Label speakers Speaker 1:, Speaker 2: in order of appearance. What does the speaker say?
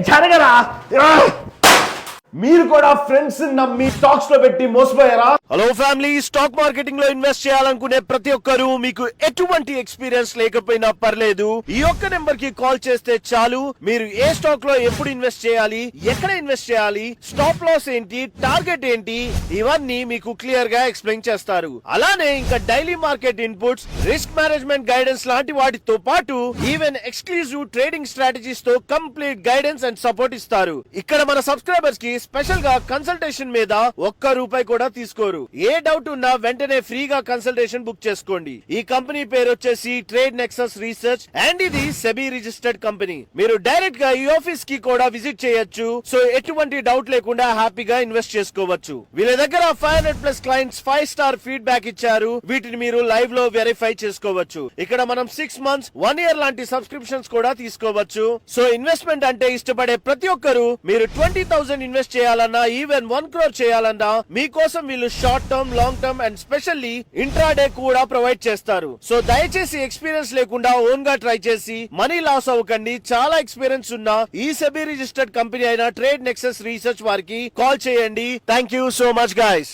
Speaker 1: జరగరా. మీరు కూడా ఫ్రెండ్స్ నమ్మి స్టాక్స్ లో పెట్టి మోసపోయారా?
Speaker 2: హలో ఫ్యామిలీ, స్టాక్ మార్కెటింగ్ లో ఇన్వెస్ట్ చేయాలనుకునే ప్రతి ఒక్కరూ మీకు ఎటువంటి ఎక్స్పీరియన్స్ లేకపోయినా పర్లేదు, ఈ ఒక్క నెంబర్ కి కాల్ చేస్తే చాలు. మీరు ఏ స్టాక్ లో ఎప్పుడు ఇన్వెస్ట్ చేయాలి, ఎక్కడ ఇన్వెస్ట్ చేయాలి, స్టాప్ లాస్ ఏంటి, టార్గెట్ ఏంటి, ఇవన్నీ మీకు క్లియర్ గా ఎక్స్ప్లెయిన్ చేస్తారు. అలానే ఇంకా daily market inputs, risk management guidance లాంటి వాటితో పాటు ఈవెన్ ఎక్స్క్లూజివ్ ట్రేడింగ్ స్ట్రాటజీస్ తో కంప్లీట్ గైడెన్స్ అండ్ సపోర్ట్ ఇస్తారు. ఇక్కడ మన సబ్స్క్రైబర్స్ కి స్పెషల్ గా కన్సల్టేషన్ మీద ₹1 కూడా తీసుకోరు. ఏ డౌట్ ఉన్నా వెంటనే ఫ్రీగా కన్సల్టేషన్ బుక్ చేసుకోండి. ఈ కంపెనీ పేరు వచ్చేసి ట్రేడ్ నెక్సస్ రీసెర్చ్ అండ్ ఇది సెబీ రిజిస్టర్డ్ కంపెనీ. మీరు డైరెక్ట్ గా ఈ ఆఫీస్ కి కూడా విజిట్ చేయొచ్చు. సో ఎటువంటి డౌట్ లేకుండా హ్యాపీగా ఇన్వెస్ట్ చేసుకోవచ్చు. వీళ్ళ దగ్గర 500+ క్లయింట్స్ 5 స్టార్ ఫీడ్బ్యాక్ ఇచ్చారు. వీటిని మీరు లైవ్ లో వెరిఫై చేసుకోవచ్చు. ఇక్కడ మనం 6 months 1 year లాంటి సబ్స్క్రిప్షన్స్ కూడా తీసుకోవచ్చు. సో ఇన్వెస్ట్మెంట్ అంటే ఇష్టపడే ప్రతి ఒక్కరు మీరు 20,000 ఇన్వెస్ట్ చేయాలన్నా, ఈవెన్ 1 crore చేయాలన్నా మీకోసం వీళ్ళు short term, long term and specially intraday కూడా ప్రొవైడ్ చేస్తారు. సో దయచేసి ఎక్స్పీరియన్స్ లేకుండా ఓన్ గా ట్రై చేసి మనీ లాస్ అవ్వకండి. చాలా ఎక్స్పీరియన్స్ ఉన్న ఈ సెబీ రిజిస్టర్డ్ కంపెనీ అయిన ట్రేడ్ నెక్సస్ రీసెర్చ్ వారికి కాల్ చేయండి. Thank you so much guys.